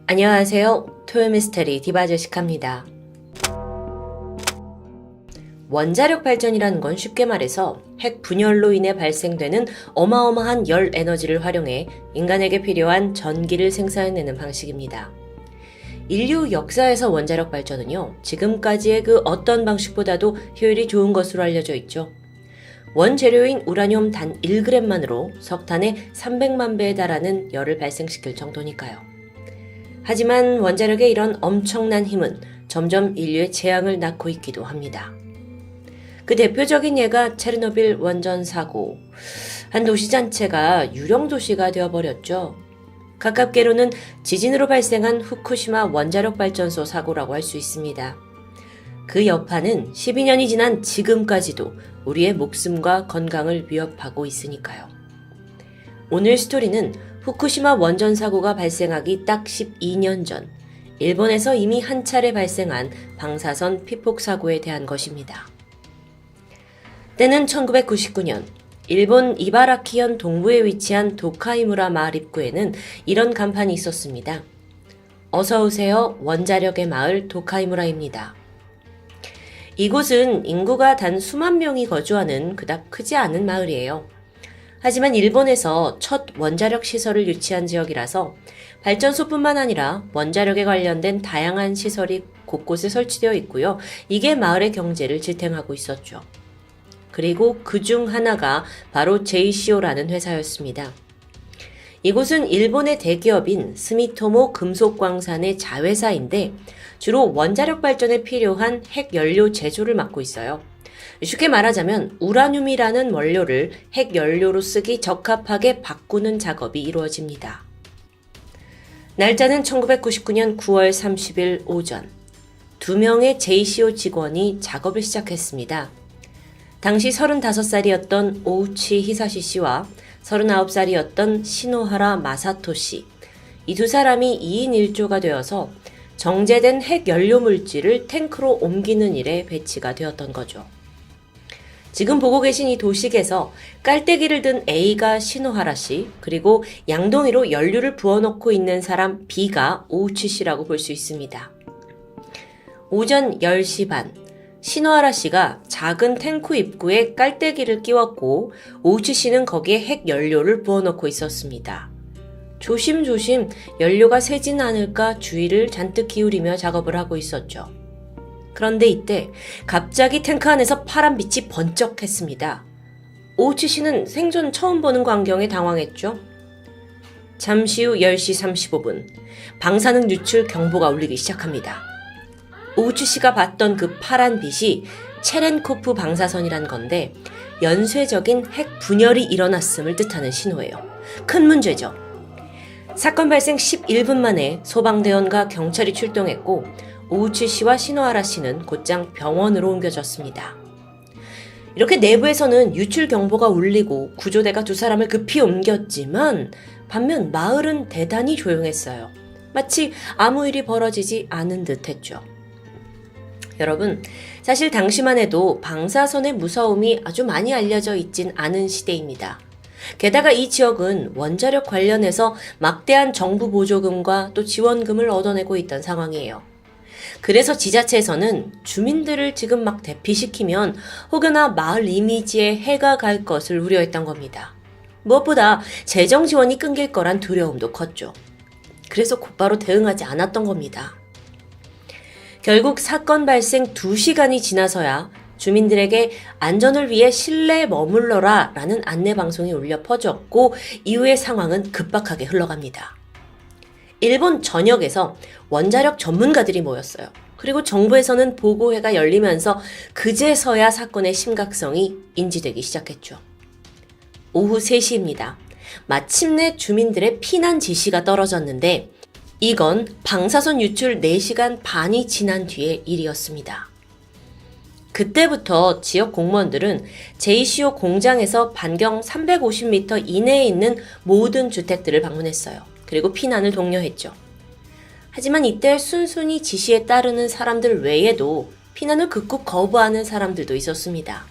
안녕하세요. 토요미스테리 디바제시카입니다. 원자력 발전이라는 건 쉽게 말해서 핵 분열로 인해 발생되는 어마어마한 열 에너지를 활용해 인간에게 필요한 전기를 생산해내는 방식입니다. 인류 역사에서 원자력 발전은요, 지금까지의 그 어떤 방식보다도 효율이 좋은 것으로 알려져 있죠. 원재료인 우라늄 단 1g만으로 석탄의 300만 배에 달하는 열을 발생시킬 정도니까요. 하지만 원자력의 이런 엄청난 힘은 점점 인류의 재앙을 낳고 있기도 합니다. 그 대표적인 예가 체르노빌 원전 사고. 한 도시 전체가 유령 도시가 되어버렸죠. 가깝게로는 지진으로 발생한 후쿠시마 원자력 발전소 사고라고 할 수 있습니다. 그 여파는 12년이 지난 지금까지도 우리의 목숨과 건강을 위협하고 있으니까요. 오늘 스토리는 후쿠시마 원전 사고가 발생하기 딱 12년 전, 일본에서 이미 한 차례 발생한 방사선 피폭 사고에 대한 것입니다. 때는 1999년, 일본 이바라키현 동부에 위치한 도카이무라 마을 입구에는 이런 간판이 있었습니다. 어서오세요, 원자력의 마을 도카이무라입니다. 이곳은 인구가 단 수만 명이 거주하는 그닥 크지 않은 마을이에요. 하지만 일본에서 첫 원자력 시설을 유치한 지역이라서 발전소뿐만 아니라 원자력에 관련된 다양한 시설이 곳곳에 설치되어 있고요. 이게 마을의 경제를 지탱하고 있었죠. 그리고 그중 하나가 바로 제이시오라는 회사였습니다. 이곳은 일본의 대기업인 스미토모 금속광산의 자회사인데 주로 원자력 발전에 필요한 핵연료 제조를 맡고 있어요. 쉽게 말하자면 우라늄이라는 원료를 핵연료로 쓰기 적합하게 바꾸는 작업이 이루어집니다. 날짜는 1999년 9월 30일 오전. 2명의 제이시오 직원이 작업을 시작했습니다. 당시 35살이었던 오우치 히사시 씨와 39살이었던 시노하라 마사토 씨. 이 두 사람이 2인 1조가 되어서 정제된 핵연료 물질을 탱크로 옮기는 일에 배치가 되었던 거죠. 지금 보고 계신 이 도식에서 깔때기를 든 A가 시노하라 씨, 그리고 양동이로 연료를 부어넣고 있는 사람 B가 오우치 씨라고 볼 수 있습니다. 오전 10시 반, 시노하라 씨가 작은 탱크 입구에 깔때기를 끼웠고 오우치 씨는 거기에 핵연료를 부어넣고 있었습니다. 조심조심 연료가 새진 않을까 주의를 잔뜩 기울이며 작업을 하고 있었죠. 그런데 이때 갑자기 탱크 안에서 파란 빛이 번쩍했습니다. 오우치 씨는 생전 처음 보는 광경에 당황했죠. 잠시 후 10시 35분, 방사능 유출 경보가 울리기 시작합니다. 오우치 씨가 봤던 그 파란 빛이 체렌코프 방사선이란 건데 연쇄적인 핵 분열이 일어났음을 뜻하는 신호예요. 큰 문제죠. 사건 발생 11분 만에 소방대원과 경찰이 출동했고 오우치 씨와 시노하라 씨는 곧장 병원으로 옮겨졌습니다. 이렇게 내부에서는 유출 경보가 울리고 구조대가 두 사람을 급히 옮겼지만 반면 마을은 대단히 조용했어요. 마치 아무 일이 벌어지지 않은 듯 했죠. 여러분, 사실 당시만 해도 방사선의 무서움이 아주 많이 알려져 있진 않은 시대입니다. 게다가 이 지역은 원자력 관련해서 막대한 정부 보조금과 또 지원금을 얻어내고 있던 상황이에요. 그래서 지자체에서는 주민들을 지금 막 대피시키면 혹여나 마을 이미지에 해가 갈 것을 우려했던 겁니다. 무엇보다 재정 지원이 끊길 거란 두려움도 컸죠. 그래서 곧바로 대응하지 않았던 겁니다. 결국 사건 발생 2시간이 지나서야 주민들에게 안전을 위해 실내에 머물러라 라는 안내방송이 울려 퍼졌고 이후의 상황은 급박하게 흘러갑니다. 일본 전역에서 원자력 전문가들이 모였어요. 그리고 정부에서는 보고회가 열리면서 그제서야 사건의 심각성이 인지되기 시작했죠. 오후 3시입니다. 마침내 주민들의 피난 지시가 떨어졌는데 이건 방사선 유출 4시간 반이 지난 뒤의 일이었습니다. 그때부터 지역 공무원들은 제이시오 공장에서 반경 350m 이내에 있는 모든 주택들을 방문했어요. 그리고 피난을 독려했죠. 하지만 이때 순순히 지시에 따르는 사람들 외에도 피난을 극구 거부하는 사람들도 있었습니다.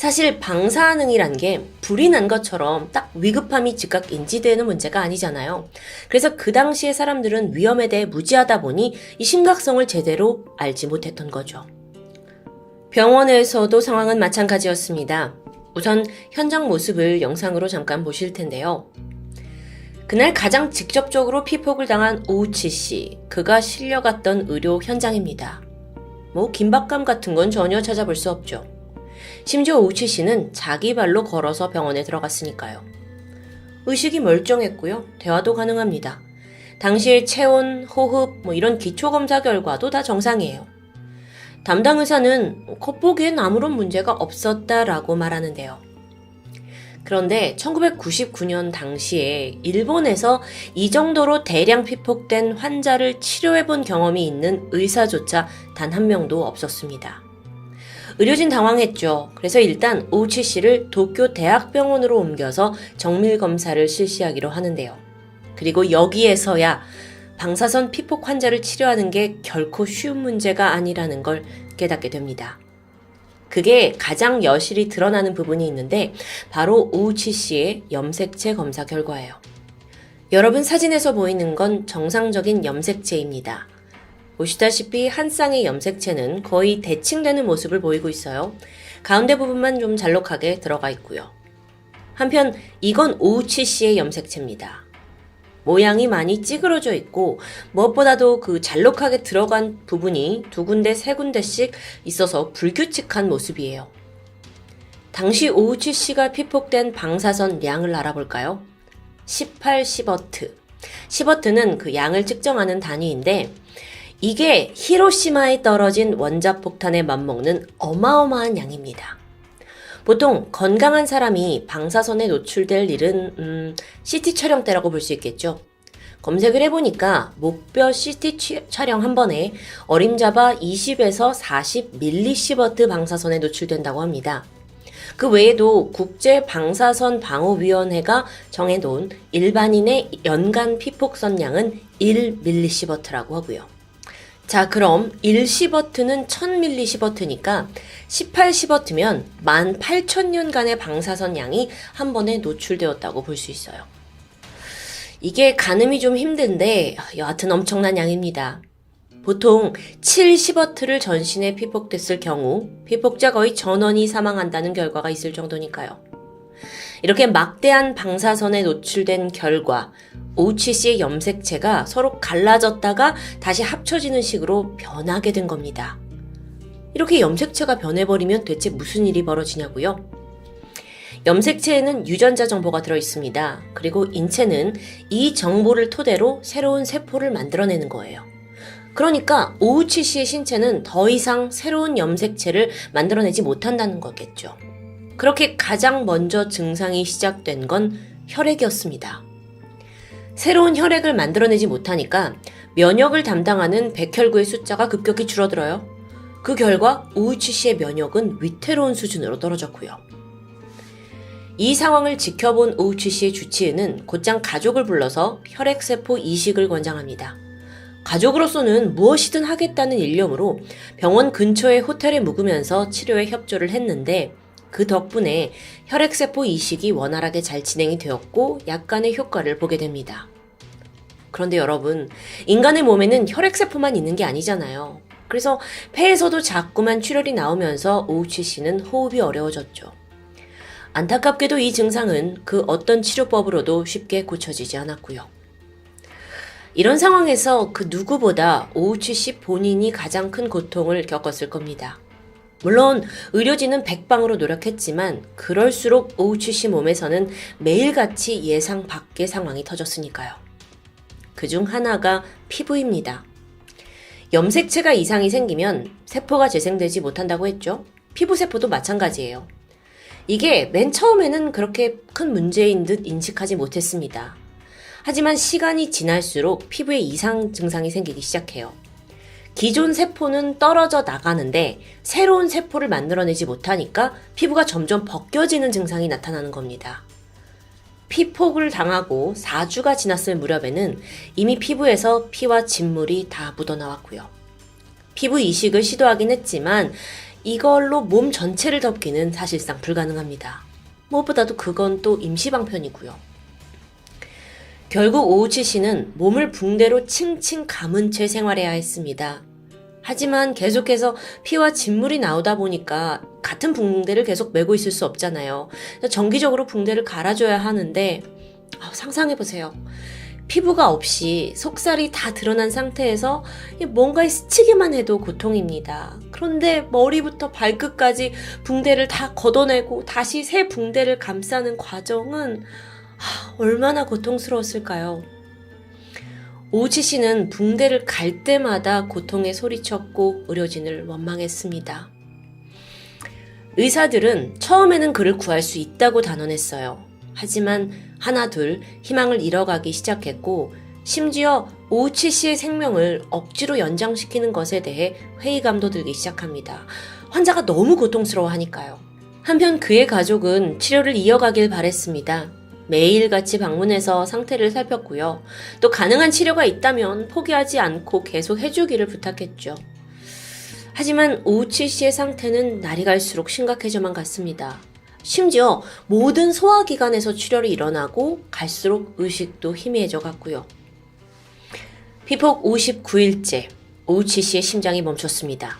사실 방사능이란 게 불이 난 것처럼 딱 위급함이 즉각 인지되는 문제가 아니잖아요. 그래서 그 당시에 사람들은 위험에 대해 무지하다 보니 이 심각성을 제대로 알지 못했던 거죠. 병원에서도 상황은 마찬가지였습니다. 우선 현장 모습을 영상으로 잠깐 보실 텐데요. 그날 가장 직접적으로 피폭을 당한 오우치 씨, 그가 실려갔던 의료 현장입니다. 긴박감 같은 건 전혀 찾아볼 수 없죠. 심지어 오우치 씨는 자기 발로 걸어서 병원에 들어갔으니까요. 의식이 멀쩡했고요. 대화도 가능합니다. 당시의 체온, 호흡, 이런 기초검사 결과도 다 정상이에요. 담당 의사는 겉보기엔 아무런 문제가 없었다라고 말하는데요. 그런데 1999년 당시에 일본에서 이 정도로 대량 피폭된 환자를 치료해본 경험이 있는 의사조차 단 한 명도 없었습니다. 의료진 당황했죠. 그래서 일단 오우치 씨를 도쿄 대학병원으로 옮겨서 정밀 검사를 실시하기로 하는데요. 그리고 여기에서야 방사선 피폭 환자를 치료하는 게 결코 쉬운 문제가 아니라는 걸 깨닫게 됩니다. 그게 가장 여실히 드러나는 부분이 있는데 바로 오우치 씨의 염색체 검사 결과예요. 여러분 사진에서 보이는 건 정상적인 염색체입니다. 보시다시피 한 쌍의 염색체는 거의 대칭되는 모습을 보이고 있어요. 가운데 부분만 좀 잘록하게 들어가 있고요. 한편 이건 오우치 씨의 염색체입니다. 모양이 많이 찌그러져 있고 무엇보다도 그 잘록하게 들어간 부분이 두 군데, 세 군데씩 있어서 불규칙한 모습이에요. 당시 오우치 씨가 피폭된 방사선 양을 알아볼까요? 18시버트. 시버트는 그 양을 측정하는 단위인데 이게 히로시마에 떨어진 원자폭탄에 맞먹는 어마어마한 양입니다. 보통 건강한 사람이 방사선에 노출될 일은 CT 촬영 때라고 볼 수 있겠죠. 검색을 해보니까 목뼈 CT 촬영 한 번에 어림잡아 20에서 40mSv 방사선에 노출된다고 합니다. 그 외에도 국제방사선방호위원회가 정해놓은 일반인의 연간 피폭선량은 1mSv라고 하고요. 자, 그럼 1시버트는 1000mSv니까 18시버트면 18,000년간의 방사선 양이 한 번에 노출되었다고 볼 수 있어요. 이게 가늠이 좀 힘든데 여하튼 엄청난 양입니다. 보통 7시버트를 전신에 피폭됐을 경우 피폭자 거의 전원이 사망한다는 결과가 있을 정도니까요. 이렇게 막대한 방사선에 노출된 결과 오우치 씨의 염색체가 서로 갈라졌다가 다시 합쳐지는 식으로 변하게 된 겁니다. 이렇게 염색체가 변해버리면 대체 무슨 일이 벌어지냐고요? 염색체에는 유전자 정보가 들어있습니다. 그리고 인체는 이 정보를 토대로 새로운 세포를 만들어내는 거예요. 그러니까 오우치 씨의 신체는 더 이상 새로운 염색체를 만들어내지 못한다는 거겠죠. 그렇게 가장 먼저 증상이 시작된 건 혈액이었습니다. 새로운 혈액을 만들어내지 못하니까 면역을 담당하는 백혈구의 숫자가 급격히 줄어들어요. 그 결과 오우치 씨의 면역은 위태로운 수준으로 떨어졌고요. 이 상황을 지켜본 오우치 씨의 주치의는 곧장 가족을 불러서 혈액세포 이식을 권장합니다. 가족으로서는 무엇이든 하겠다는 일념으로 병원 근처의 호텔에 묵으면서 치료에 협조를 했는데 그 덕분에 혈액세포 이식이 원활하게 잘 진행이 되었고 약간의 효과를 보게 됩니다. 그런데 여러분, 인간의 몸에는 혈액세포만 있는 게 아니잖아요. 그래서 폐에서도 자꾸만 출혈이 나오면서 오우치 씨는 호흡이 어려워졌죠. 안타깝게도 이 증상은 그 어떤 치료법으로도 쉽게 고쳐지지 않았고요. 이런 상황에서 그 누구보다 오우치 씨 본인이 가장 큰 고통을 겪었을 겁니다. 물론 의료진은 백방으로 노력했지만 그럴수록 오우치 씨 몸에서는 매일같이 예상 밖의 상황이 터졌으니까요. 그중 하나가 피부입니다. 염색체가 이상이 생기면 세포가 재생되지 못한다고 했죠. 피부세포도 마찬가지예요. 이게 맨 처음에는 그렇게 큰 문제인 듯 인식하지 못했습니다. 하지만 시간이 지날수록 피부에 이상 증상이 생기기 시작해요. 기존 세포는 떨어져 나가는데 새로운 세포를 만들어내지 못하니까 피부가 점점 벗겨지는 증상이 나타나는 겁니다. 피폭을 당하고 4주가 지났을 무렵에는 이미 피부에서 피와 진물이 다 묻어나왔고요. 피부 이식을 시도하긴 했지만 이걸로 몸 전체를 덮기는 사실상 불가능합니다. 무엇보다도 그건 또 임시방편이고요. 결국 오우치 씨는 몸을 붕대로 칭칭 감은 채 생활해야 했습니다. 하지만 계속해서 피와 진물이 나오다 보니까 같은 붕대를 계속 메고 있을 수 없잖아요. 정기적으로 붕대를 갈아줘야 하는데 상상해보세요. 피부가 없이 속살이 다 드러난 상태에서 뭔가에 스치기만 해도 고통입니다. 그런데 머리부터 발끝까지 붕대를 다 걷어내고 다시 새 붕대를 감싸는 과정은 얼마나 고통스러웠을까요? 오우치 씨는 붕대를 갈 때마다 고통에 소리쳤고 의료진을 원망했습니다. 의사들은 처음에는 그를 구할 수 있다고 단언했어요. 하지만 하나 둘 희망을 잃어가기 시작했고 심지어 오우치 씨의 생명을 억지로 연장시키는 것에 대해 회의감도 들기 시작합니다. 환자가 너무 고통스러워하니까요. 한편 그의 가족은 치료를 이어가길 바랬습니다. 매일같이 방문해서 상태를 살폈고요. 또 가능한 치료가 있다면 포기하지 않고 계속 해주기를 부탁했죠. 하지만 오우치 씨의 상태는 날이 갈수록 심각해져만 갔습니다. 심지어 모든 소화기관에서 출혈이 일어나고 갈수록 의식도 희미해져 갔고요. 피폭 59일째, 오우치 씨의 심장이 멈췄습니다.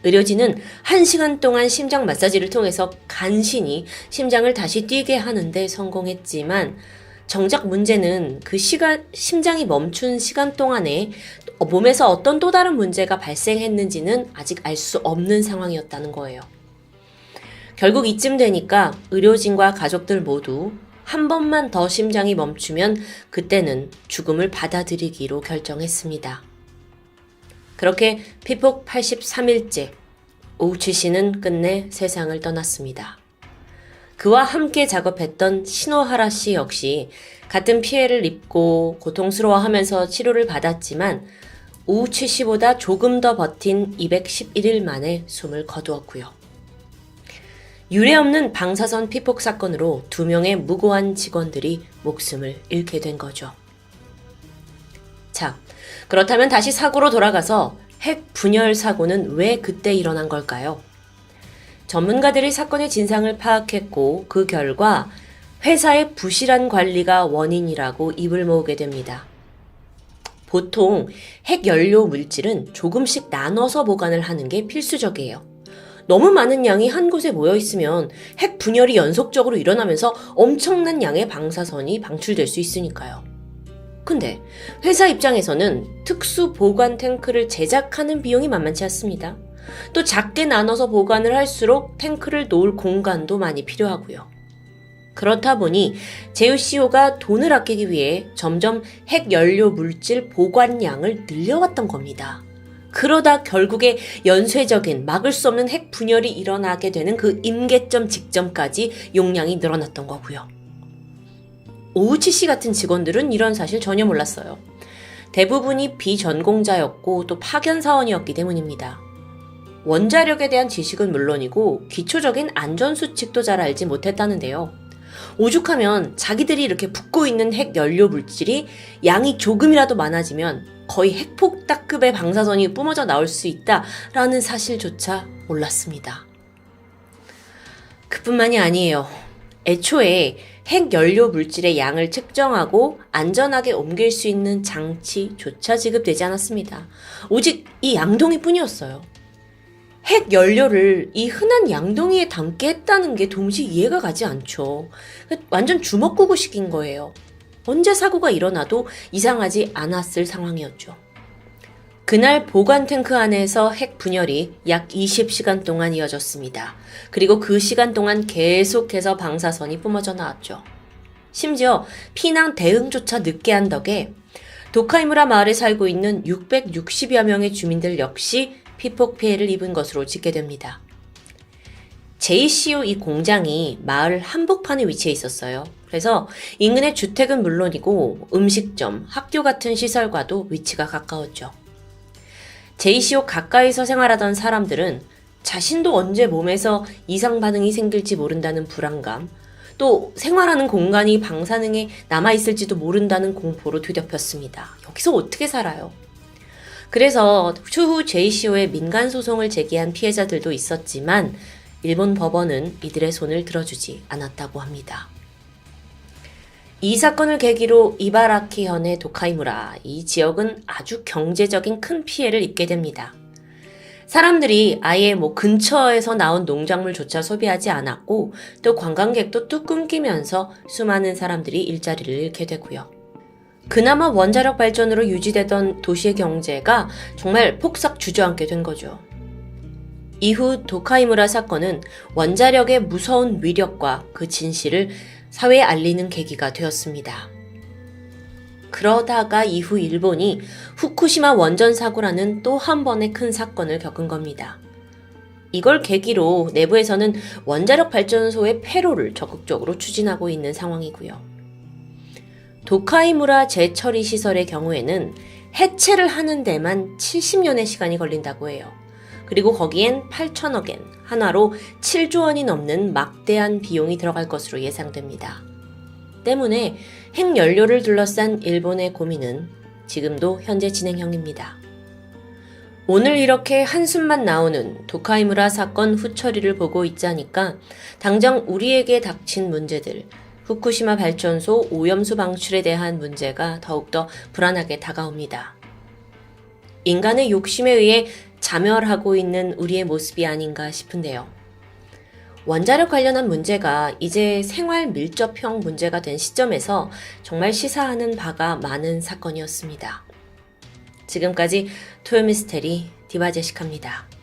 의료진은 1시간 동안 심장 마사지를 통해서 간신히 심장을 다시 뛰게 하는데 성공했지만 정작 문제는 그 심장이 멈춘 시간 동안에 몸에서 어떤 또 다른 문제가 발생했는지는 아직 알 수 없는 상황이었다는 거예요. 결국 이쯤 되니까 의료진과 가족들 모두 한 번만 더 심장이 멈추면 그때는 죽음을 받아들이기로 결정했습니다. 그렇게 피폭 83일째, 오우치 씨는 끝내 세상을 떠났습니다. 그와 함께 작업했던 시노하라 씨 역시 같은 피해를 입고 고통스러워하면서 치료를 받았지만 오우치 씨보다 조금 더 버틴 211일 만에 숨을 거두었고요. 유례없는 방사선 피폭 사건으로 2명의 무고한 직원들이 목숨을 잃게 된 거죠. 자, 그렇다면 다시 사고로 돌아가서 핵 분열 사고는 왜 그때 일어난 걸까요? 전문가들이 사건의 진상을 파악했고 그 결과 회사의 부실한 관리가 원인이라고 입을 모으게 됩니다. 보통 핵 연료 물질은 조금씩 나눠서 보관을 하는 게 필수적이에요. 너무 많은 양이 한 곳에 모여 있으면 핵 분열이 연속적으로 일어나면서 엄청난 양의 방사선이 방출될 수 있으니까요. 근데 회사 입장에서는 특수 보관 탱크를 제작하는 비용이 만만치 않습니다. 또 작게 나눠서 보관을 할수록 탱크를 놓을 공간도 많이 필요하고요. 그렇다 보니 JCO가 돈을 아끼기 위해 점점 핵 연료 물질 보관량을 늘려왔던 겁니다. 그러다 결국에 연쇄적인 막을 수 없는 핵 분열이 일어나게 되는 그 임계점 직전까지 용량이 늘어났던 거고요. 오우치 씨 같은 직원들은 이런 사실 전혀 몰랐어요. 대부분이 비전공자였고 또 파견 사원이었기 때문입니다. 원자력에 대한 지식은 물론이고 기초적인 안전수칙도 잘 알지 못했다는데요. 오죽하면 자기들이 이렇게 붓고 있는 핵 연료 물질이 양이 조금이라도 많아지면 거의 핵폭탄급의 방사선이 뿜어져 나올 수 있다라는 사실조차 몰랐습니다. 그뿐만이 아니에요. 애초에 핵 연료 물질의 양을 측정하고 안전하게 옮길 수 있는 장치조차 지급되지 않았습니다. 오직 이 양동이 뿐이었어요. 핵 연료를 이 흔한 양동이에 담게 했다는 게 도무지 이해가 가지 않죠. 완전 주먹구구식인 거예요. 언제 사고가 일어나도 이상하지 않았을 상황이었죠. 그날 보관 탱크 안에서 핵 분열이 약 20시간 동안 이어졌습니다. 그리고 그 시간 동안 계속해서 방사선이 뿜어져 나왔죠. 심지어 피난 대응조차 늦게 한 덕에 도카이무라 마을에 살고 있는 660여 명의 주민들 역시 피폭 피해를 입은 것으로 집계됩니다. JCO 이 공장이 마을 한복판에 위치해 있었어요. 그래서 인근의 주택은 물론이고 음식점, 학교 같은 시설과도 위치가 가까웠죠. JCO 가까이서 생활하던 사람들은 자신도 언제 몸에서 이상 반응이 생길지 모른다는 불안감, 또 생활하는 공간이 방사능에 남아있을지도 모른다는 공포로 뒤덮였습니다. 여기서 어떻게 살아요? 그래서 추후 JCO에 민간 소송을 제기한 피해자들도 있었지만 일본 법원은 이들의 손을 들어주지 않았다고 합니다. 이 사건을 계기로 이바라키현의 도카이무라, 이 지역은 아주 경제적인 큰 피해를 입게 됩니다. 사람들이 아예 근처에서 나온 농작물조차 소비하지 않았고 또 관광객도 뚝 끊기면서 수많은 사람들이 일자리를 잃게 되고요. 그나마 원자력 발전으로 유지되던 도시의 경제가 정말 폭삭 주저앉게 된 거죠. 이후 도카이무라 사건은 원자력의 무서운 위력과 그 진실을 사회에 알리는 계기가 되었습니다. 그러다가 이후 일본이 후쿠시마 원전 사고라는 또 한 번의 큰 사건을 겪은 겁니다. 이걸 계기로 내부에서는 원자력 발전소의 폐로를 적극적으로 추진하고 있는 상황이고요. 도카이무라 재처리 시설의 경우에는 해체를 하는 데만 70년의 시간이 걸린다고 해요. 그리고 거기엔 8천억 엔, 한화로 7조 원이 넘는 막대한 비용이 들어갈 것으로 예상됩니다. 때문에 핵연료를 둘러싼 일본의 고민은 지금도 현재 진행형입니다. 오늘 이렇게 한숨만 나오는 도카이무라 사건 후처리를 보고 있자니까 당장 우리에게 닥친 문제들, 후쿠시마 발전소 오염수 방출에 대한 문제가 더욱더 불안하게 다가옵니다. 인간의 욕심에 의해 자멸하고 있는 우리의 모습이 아닌가 싶은데요. 원자력 관련한 문제가 이제 생활 밀접형 문제가 된 시점에서 정말 시사하는 바가 많은 사건이었습니다. 지금까지 토요미스테리 디바제시카입니다.